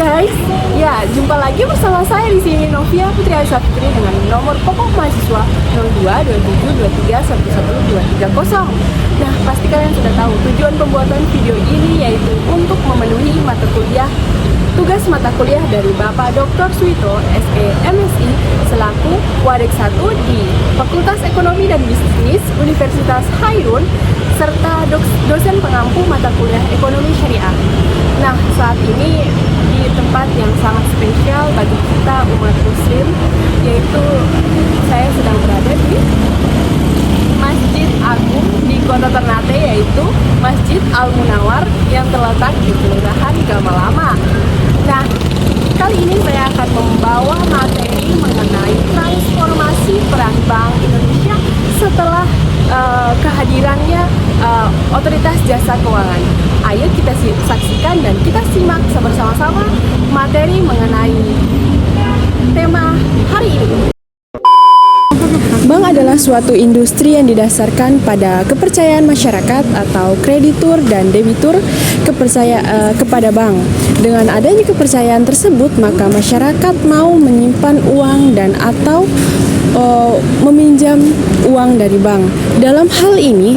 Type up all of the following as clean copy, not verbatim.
guys, ya jumpa lagi bersama saya di sini Novia Putri Aisafitri dengan nomor pokok mahasiswa 022723111230. Nah, pasti kalian sudah tahu tujuan pembuatan video ini yaitu untuk memenuhi mata kuliah tugas mata kuliah dari Bapak Dr. Suwito, SE MSI, selaku Wadek 1 di Fakultas Ekonomi dan Bisnis Universitas Hairun, serta dosen pengampu mata kuliah Ekonomi Syariah. Nah, saat ini di tempat yang sangat spesial bagi kita umat muslim, yaitu saya sedang berada di Masjid Agung di Kota Ternate, yaitu Masjid Al-Munawar yang terletak di Kelurahan Gamalama. Nah, kali ini saya akan membawa materi mengenai transformasi peran Bank Indonesia setelah kehadirannya Otoritas Jasa Keuangan. Ayo kita saksikan dan kita simak bersama-sama materi mengenai tema hari ini. Bank adalah suatu industri yang didasarkan pada kepercayaan masyarakat atau kreditur dan debitur kepada bank. Dengan adanya kepercayaan tersebut, maka masyarakat mau menyimpan uang dan atau meminjam uang dari bank. Dalam hal ini,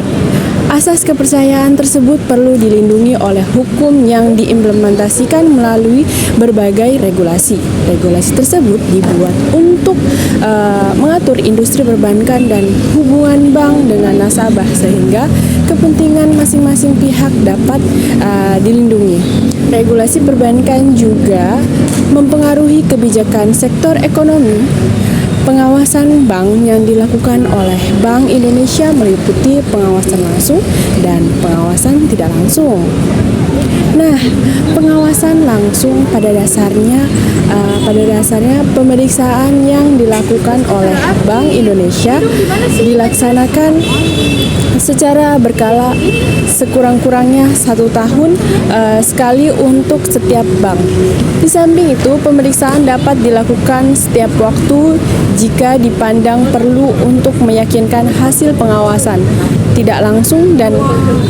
asas kepercayaan tersebut perlu dilindungi oleh hukum yang diimplementasikan melalui berbagai regulasi. Regulasi tersebut dibuat untuk mengatur industri perbankan dan hubungan bank dengan nasabah sehingga kepentingan masing-masing pihak dapat dilindungi. Regulasi perbankan juga mempengaruhi kebijakan sektor ekonomi. Pengawasan bank yang dilakukan oleh Bank Indonesia meliputi pengawasan langsung dan pengawasan tidak langsung. Nah, pengawasan langsung pada dasarnya pemeriksaan yang dilakukan oleh Bank Indonesia dilaksanakan secara berkala sekurang-kurangnya 1 tahun sekali untuk setiap bank. Di samping itu, pemeriksaan dapat dilakukan setiap waktu jika dipandang perlu untuk meyakinkan hasil pengawasan tidak langsung dan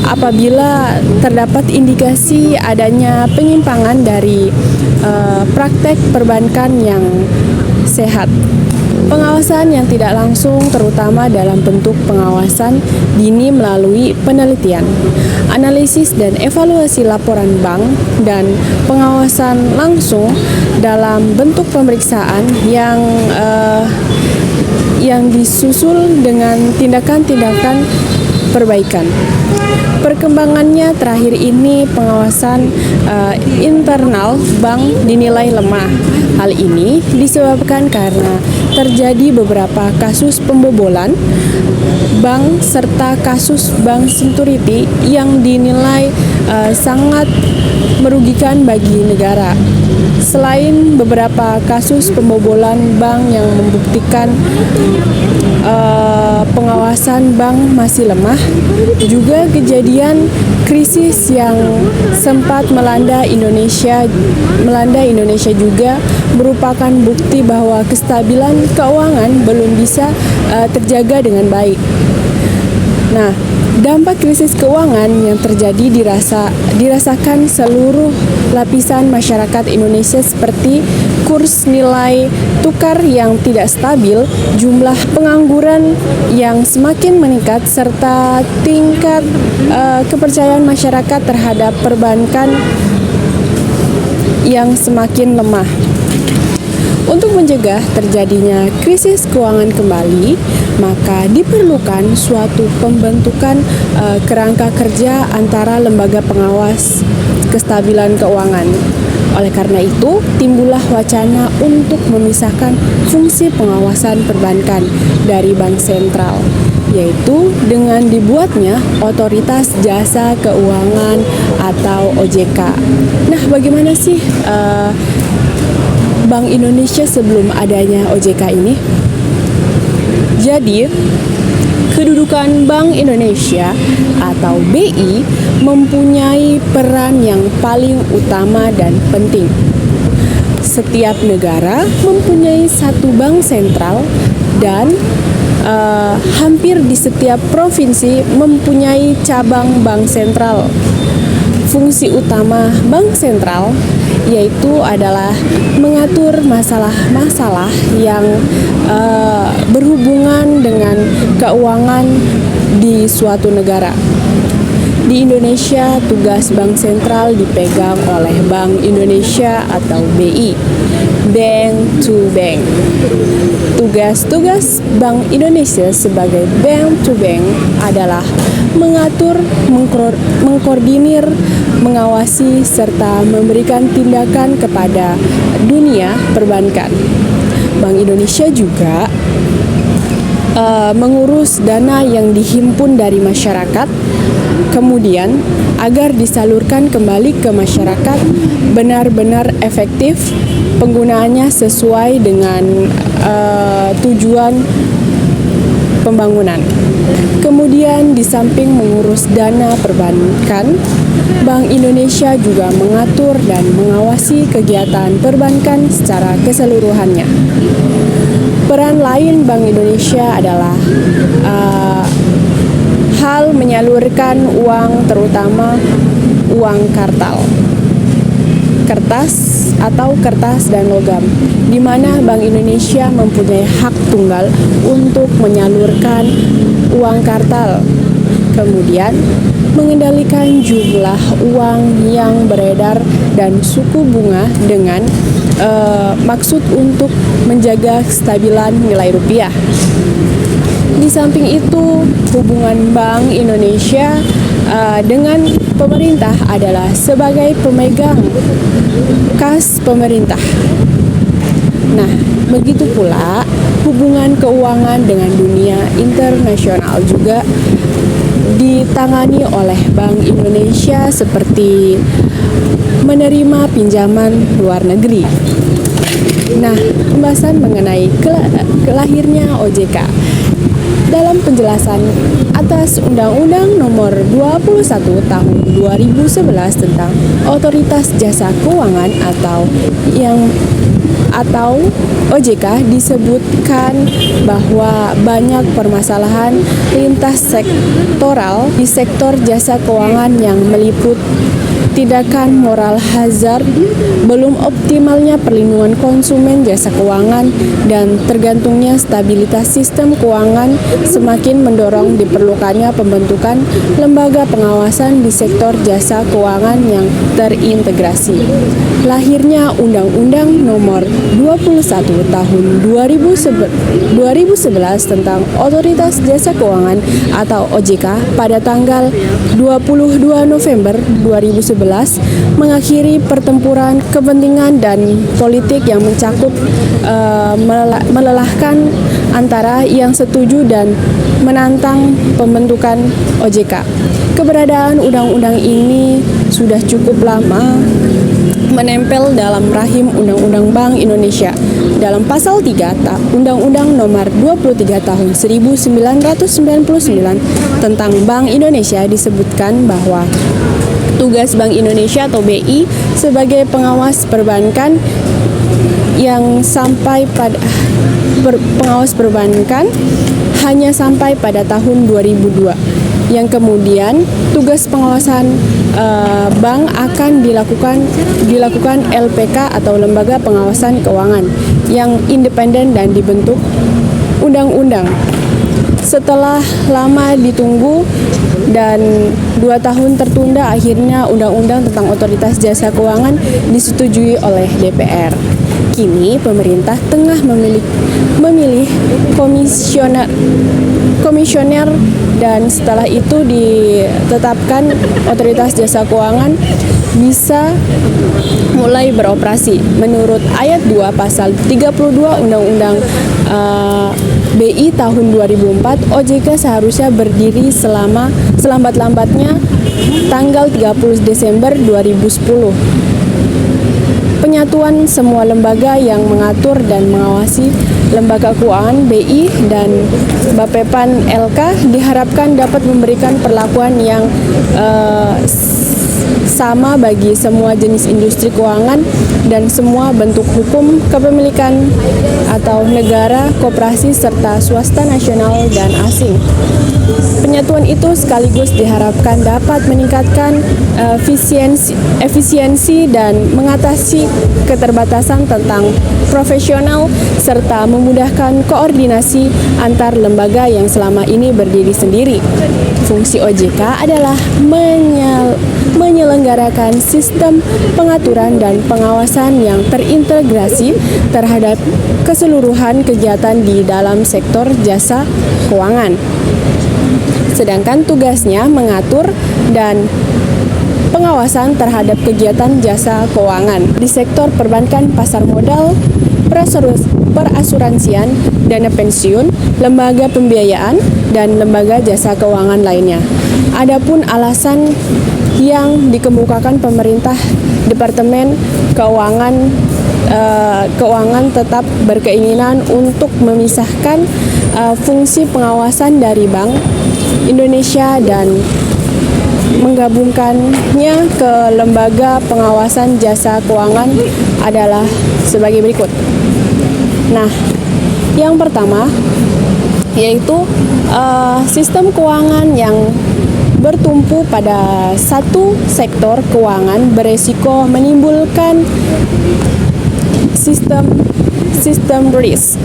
apabila terdapat indikasi adanya penyimpangan dari praktek perbankan yang sehat. Pengawasan yang tidak langsung terutama dalam bentuk pengawasan dini melalui penelitian, analisis dan evaluasi laporan bank, dan pengawasan langsung dalam bentuk pemeriksaan yang disusul dengan tindakan-tindakan perbaikan. Perkembangannya terakhir ini pengawasan internal bank dinilai lemah. Hal ini disebabkan karena terjadi beberapa kasus pembobolan bank serta kasus bank security yang dinilai sangat merugikan bagi negara. Selain beberapa kasus pembobolan bank yang membuktikan pengawasan bank masih lemah, juga kejadian krisis yang sempat melanda Indonesia juga merupakan bukti bahwa kestabilan keuangan belum bisa terjaga dengan baik. Nah, dampak krisis keuangan yang terjadi dirasakan seluruh lapisan masyarakat Indonesia seperti kurs nilai tukar yang tidak stabil, jumlah pengangguran yang semakin meningkat, serta tingkat kepercayaan masyarakat terhadap perbankan yang semakin lemah. Untuk mencegah terjadinya krisis keuangan kembali, maka diperlukan suatu pembentukan kerangka kerja antara lembaga pengawas kestabilan keuangan. Oleh karena itu, timbullah wacana untuk memisahkan fungsi pengawasan perbankan dari bank sentral, yaitu dengan dibuatnya Otoritas Jasa Keuangan atau OJK. Nah, bagaimana sih Bank Indonesia sebelum adanya OJK ini? Jadi, kedudukan Bank Indonesia atau BI mempunyai peran yang paling utama dan penting. Setiap negara mempunyai satu bank sentral dan hampir di setiap provinsi mempunyai cabang bank sentral. fungsi utama bank sentral yaitu adalah mengatur masalah-masalah yang berhubungan dengan keuangan di suatu negara. Di Indonesia, tugas bank sentral dipegang oleh Bank Indonesia atau BI, bank to bank. Tugas-tugas Bank Indonesia sebagai bank to bank adalah mengatur, mengkoordinir, mengawasi, serta memberikan tindakan kepada dunia perbankan. Bank Indonesia juga mengurus dana yang dihimpun dari masyarakat, kemudian agar disalurkan kembali ke masyarakat benar-benar efektif, penggunaannya sesuai dengan tujuan pembangunan. Kemudian di samping mengurus dana perbankan, Bank Indonesia juga mengatur dan mengawasi kegiatan perbankan secara keseluruhannya. Peran lain Bank Indonesia adalah hal menyalurkan uang, terutama uang kertas dan logam, di mana Bank Indonesia mempunyai hak tunggal untuk menyalurkan uang kartal. Kemudian mengendalikan jumlah uang yang beredar dan suku bunga dengan maksud untuk menjaga kestabilan nilai rupiah. Di samping itu, hubungan Bank Indonesia dengan pemerintah adalah sebagai pemegang kas pemerintah. Nah, begitu pula hubungan keuangan dengan dunia internasional juga ditangani oleh Bank Indonesia seperti menerima pinjaman luar negeri. Nah, pembahasan mengenai lahirnya OJK. Dalam penjelasan atas Undang-Undang Nomor 21 Tahun 2011 tentang Otoritas Jasa Keuangan atau OJK, disebutkan bahwa banyak permasalahan lintas sektoral di sektor jasa keuangan yang meliput tindakan moral hazard, belum optimalnya perlindungan konsumen jasa keuangan, dan tergantungnya stabilitas sistem keuangan semakin mendorong diperlukannya pembentukan lembaga pengawasan di sektor jasa keuangan yang terintegrasi. Lahirnya Undang-Undang Nomor 21 Tahun 2011 tentang Otoritas Jasa Keuangan atau OJK pada tanggal 22 November 2011 mengakhiri pertempuran kepentingan dan politik yang mencakup melelahkan antara yang setuju dan menantang pembentukan OJK. Keberadaan undang-undang ini sudah cukup lama menempel dalam rahim Undang-Undang Bank Indonesia. Dalam pasal 3 Undang-Undang Nomor 23 Tahun 1999 tentang Bank Indonesia disebutkan bahwa tugas Bank Indonesia atau BI sebagai pengawas perbankan yang sampai pada pengawas perbankan hanya sampai pada tahun 2002. Yang kemudian tugas pengawasan bank akan dilakukan LPK atau Lembaga Pengawasan Keuangan yang independen dan dibentuk undang-undang. Setelah lama ditunggu dan 2 tahun tertunda, akhirnya Undang-Undang tentang Otoritas Jasa Keuangan disetujui oleh DPR. Kini pemerintah tengah memilih komisioner dan setelah itu ditetapkan Otoritas Jasa Keuangan bisa mulai beroperasi. Menurut ayat 2 pasal 32 Undang-Undang BI tahun 2004, OJK seharusnya berdiri selambat-lambatnya tanggal 30 Desember 2010. Penyatuan semua lembaga yang mengatur dan mengawasi lembaga keuangan BI dan Bappepan, LK diharapkan dapat memberikan perlakuan yang sama bagi semua jenis industri keuangan dan semua bentuk hukum kepemilikan atau negara, koperasi, serta swasta nasional dan asing. Penyatuan itu sekaligus diharapkan dapat meningkatkan efisiensi dan mengatasi keterbatasan tentang profesional serta memudahkan koordinasi antar lembaga yang selama ini berdiri sendiri. Fungsi OJK adalah menyelenggarakan sistem pengaturan dan pengawasan yang terintegrasi terhadap keseluruhan kegiatan di dalam sektor jasa keuangan. Sedangkan tugasnya mengatur dan pengawasan terhadap kegiatan jasa keuangan di sektor perbankan, pasar modal, perasuransian, dana pensiun, lembaga pembiayaan, dan lembaga jasa keuangan lainnya. Adapun alasan yang dikemukakan pemerintah, Departemen Keuangan tetap berkeinginan untuk memisahkan fungsi pengawasan dari Bank Indonesia dan menggabungkannya ke lembaga pengawasan jasa keuangan adalah sebagai berikut. Nah, yang pertama yaitu sistem keuangan yang bertumpu pada satu sektor keuangan beresiko menimbulkan sistem risk.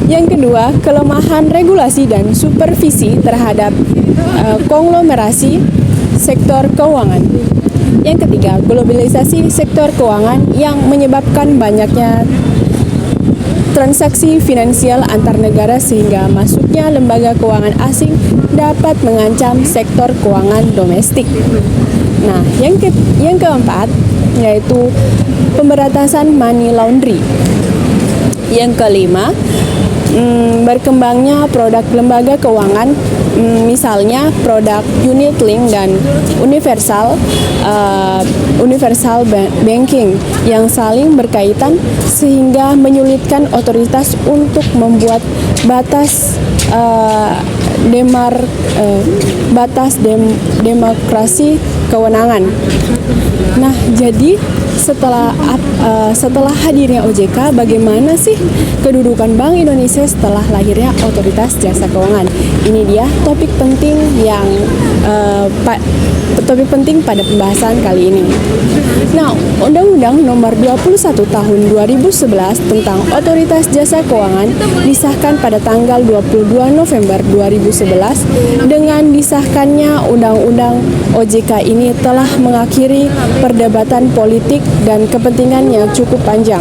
Yang kedua, kelemahan regulasi dan supervisi terhadap konglomerasi sektor keuangan. Yang ketiga, globalisasi sektor keuangan yang menyebabkan banyaknya transaksi finansial antar negara sehingga masuknya lembaga keuangan asing dapat mengancam sektor keuangan domestik. Nah, yang keempat yaitu pemberantasan money laundry. Yang kelima, berkembangnya produk lembaga keuangan, misalnya produk unit link dan universal banking yang saling berkaitan sehingga menyulitkan otoritas untuk membuat batas demokrasi kewenangan. Nah, jadi setelah hadirnya OJK, bagaimana sih kedudukan Bank Indonesia setelah lahirnya Otoritas Jasa Keuangan? Ini dia topik penting pada pembahasan kali ini. Nah, Undang-Undang Nomor 21 Tahun 2011 tentang Otoritas Jasa Keuangan disahkan pada tanggal 22 November 2011. Dengan disahkannya Undang-Undang OJK ini telah mengakhiri perdebatan politik dan kepentingan yang cukup panjang.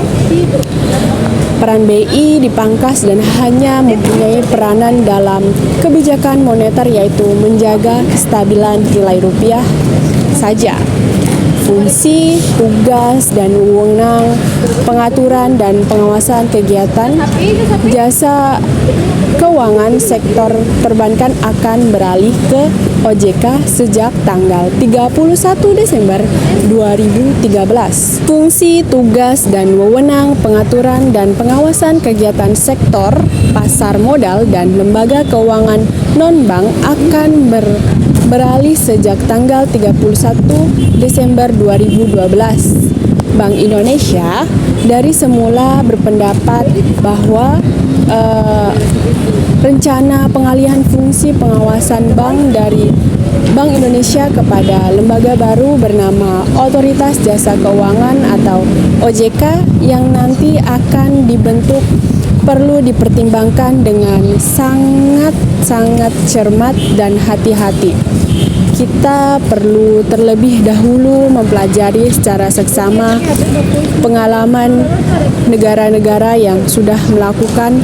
Peran BI dipangkas dan hanya mempunyai peranan dalam kebijakan moneter, yaitu menjaga kestabilan nilai rupiah saja. Fungsi, tugas, dan wewenang pengaturan dan pengawasan kegiatan jasa keuangan sektor perbankan akan beralih ke OJK sejak tanggal 31 Desember 2013. Fungsi, tugas, dan wewenang pengaturan dan pengawasan kegiatan sektor pasar modal dan lembaga keuangan non-bank akan beralih sejak tanggal 31 Desember 2012. Bank Indonesia dari semula berpendapat bahwa rencana pengalihan fungsi pengawasan bank dari Bank Indonesia kepada lembaga baru bernama Otoritas Jasa Keuangan atau OJK yang nanti akan dibentuk perlu dipertimbangkan dengan sangat cermat dan hati-hati. Kita perlu terlebih dahulu mempelajari secara seksama pengalaman negara-negara yang sudah melakukan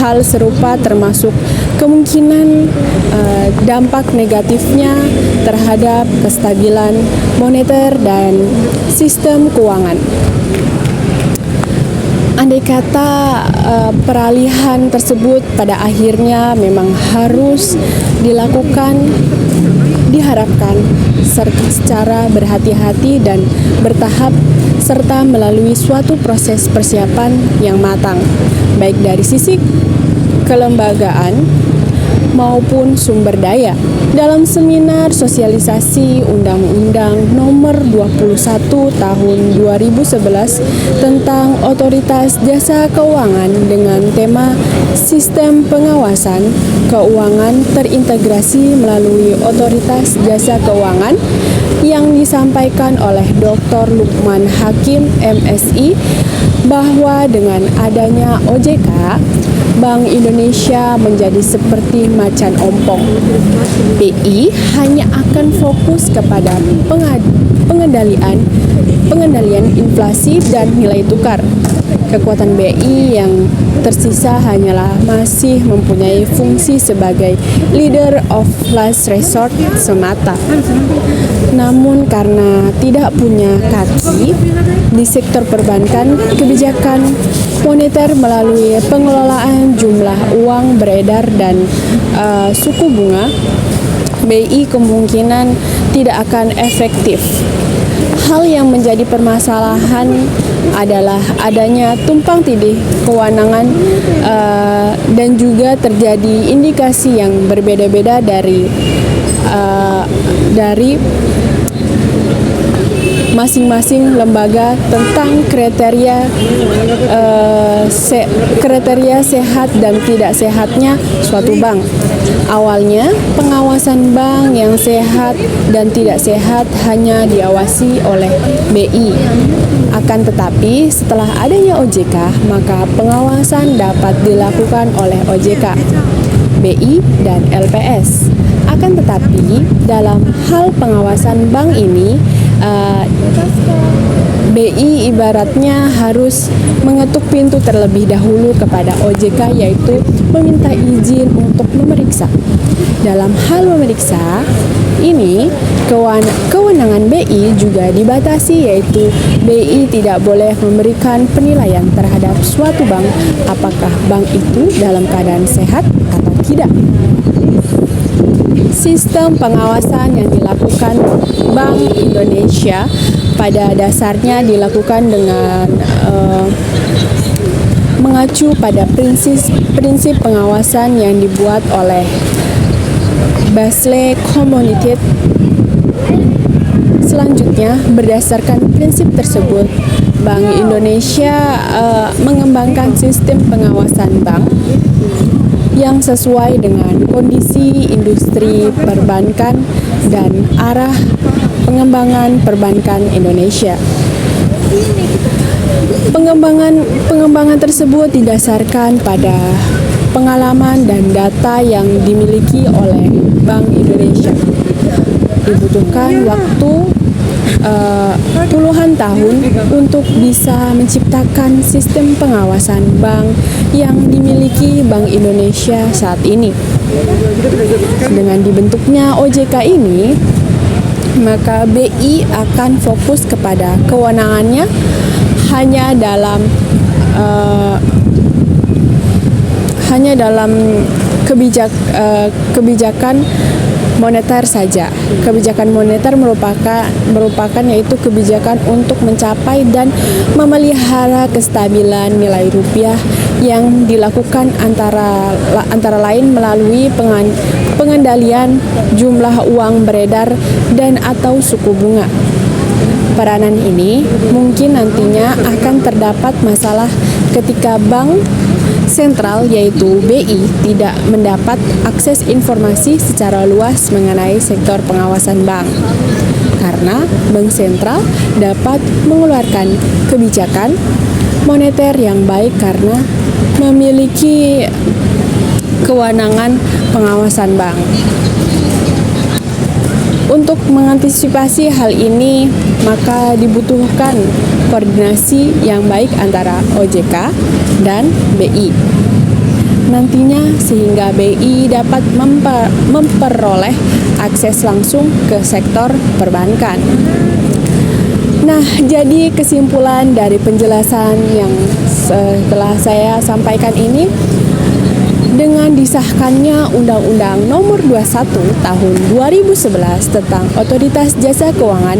hal serupa, termasuk kemungkinan dampak negatifnya terhadap kestabilan moneter dan sistem keuangan. Andai kata peralihan tersebut pada akhirnya memang harus dilakukan, diharapkan secara berhati-hati dan bertahap serta melalui suatu proses persiapan yang matang, baik dari sisi kelembagaan maupun sumber daya. Dalam seminar sosialisasi Undang-Undang Nomor 21 Tahun 2011 tentang Otoritas Jasa Keuangan dengan tema Sistem Pengawasan Keuangan Terintegrasi melalui Otoritas Jasa Keuangan yang disampaikan oleh Dr. Lukman Hakim, MSI, bahwa dengan adanya OJK, Bank Indonesia menjadi seperti macan ompong. BI hanya akan fokus kepada pengendalian inflasi dan nilai tukar. Kekuatan BI yang tersisa hanyalah masih mempunyai fungsi sebagai leader of last resort semata. Namun karena tidak punya kaki di sektor perbankan, kebijakan moneter melalui pengelolaan jumlah uang beredar dan suku bunga, BI kemungkinan tidak akan efektif. Hal yang menjadi permasalahan adalah adanya tumpang tindih kewenangan dan juga terjadi indikasi yang berbeda-beda dari masing-masing lembaga tentang kriteria sehat dan tidak sehatnya suatu bank. Awalnya, pengawasan bank yang sehat dan tidak sehat hanya diawasi oleh BI. Akan tetapi, setelah adanya OJK, maka pengawasan dapat dilakukan oleh OJK, BI, dan LPS. Akan tetapi, dalam hal pengawasan bank ini, BI ibaratnya harus mengetuk pintu terlebih dahulu kepada OJK, yaitu meminta izin untuk memeriksa. Dalam hal memeriksa ini, kewenangan BI juga dibatasi, yaitu BI tidak boleh memberikan penilaian terhadap suatu bank apakah bank itu dalam keadaan sehat atau tidak. Sistem pengawasan yang dilakukan Bank Indonesia pada dasarnya dilakukan dengan mengacu pada prinsip pengawasan yang dibuat oleh Basel Community. Selanjutnya, berdasarkan prinsip tersebut, Bank Indonesia mengembangkan sistem pengawasan bank yang sesuai dengan kondisi industri perbankan dan arah pengembangan perbankan Indonesia. Pengembangan tersebut didasarkan pada pengalaman dan data yang dimiliki oleh Bank Indonesia. Dibutuhkan waktu puluhan tahun untuk bisa menciptakan sistem pengawasan bank yang dimiliki Bank Indonesia saat ini. Dengan dibentuknya OJK ini, maka BI akan fokus kepada kewenangannya hanya dalam kebijakan moneter saja. Kebijakan moneter merupakan yaitu kebijakan untuk mencapai dan memelihara kestabilan nilai rupiah yang dilakukan antara lain melalui pengendalian jumlah uang beredar dan atau suku bunga. Peranan ini mungkin nantinya akan terdapat masalah ketika bank sentral yaitu BI tidak mendapat akses informasi secara luas mengenai sektor pengawasan bank, karena bank sentral dapat mengeluarkan kebijakan moneter yang baik karena memiliki kewenangan pengawasan bank. Untuk mengantisipasi hal ini, maka dibutuhkan koordinasi yang baik antara OJK dan BI. Nantinya sehingga BI dapat memperoleh akses langsung ke sektor perbankan. Nah, jadi kesimpulan dari penjelasan yang setelah saya sampaikan ini, dengan disahkannya Undang-Undang Nomor 21 Tahun 2011 tentang Otoritas Jasa Keuangan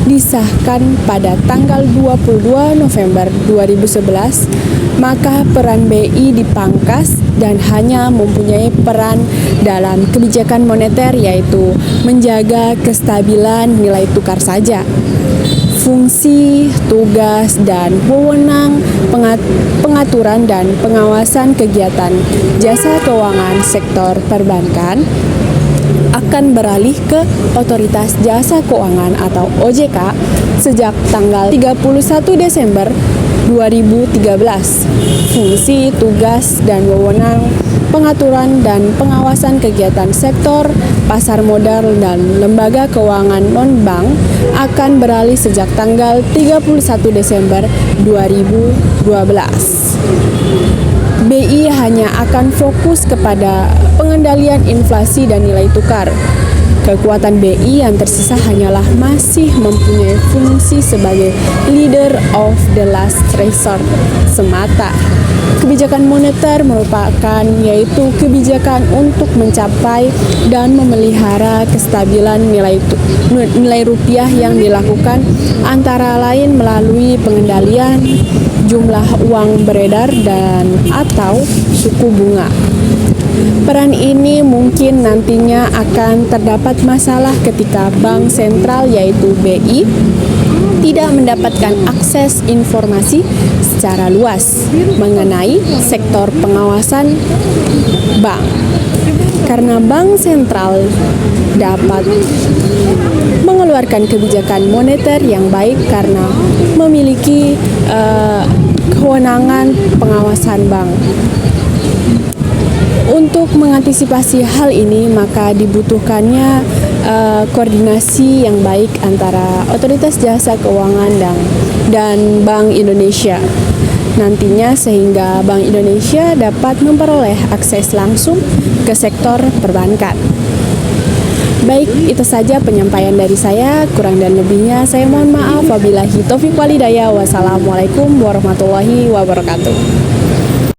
disahkan pada tanggal 22 November 2011, maka peran BI dipangkas dan hanya mempunyai peran dalam kebijakan moneter, yaitu menjaga kestabilan nilai tukar saja. Fungsi, tugas, dan wewenang pengaturan dan pengawasan kegiatan jasa keuangan sektor perbankan akan beralih ke Otoritas Jasa Keuangan atau OJK sejak tanggal 31 Desember 2013. Fungsi, tugas, dan wewenang pengaturan dan pengawasan kegiatan sektor pasar modal dan lembaga keuangan non-bank akan beralih sejak tanggal 31 Desember 2012. BI hanya akan fokus kepada pengendalian inflasi dan nilai tukar. Kekuatan BI yang tersisa hanyalah masih mempunyai fungsi sebagai leader of the last resort semata. Kebijakan moneter merupakan yaitu kebijakan untuk mencapai dan memelihara kestabilan nilai rupiah yang dilakukan antara lain melalui pengendalian jumlah uang beredar dan atau suku bunga. Peran ini mungkin nantinya akan terdapat masalah ketika bank sentral yaitu BI tidak mendapatkan akses informasi secara luas mengenai sektor pengawasan bank. Karena bank sentral dapat mengeluarkan kebijakan moneter yang baik karena memiliki kewenangan pengawasan bank. Untuk mengantisipasi hal ini, maka dibutuhkannya koordinasi yang baik antara Otoritas Jasa Keuangan dan Bank Indonesia nantinya, sehingga Bank Indonesia dapat memperoleh akses langsung ke sektor perbankan. Baik, itu saja penyampaian dari saya. Kurang dan lebihnya saya mohon maaf. Wabillahi taufiq walhidayah. Wassalamualaikum warahmatullahi wabarakatuh.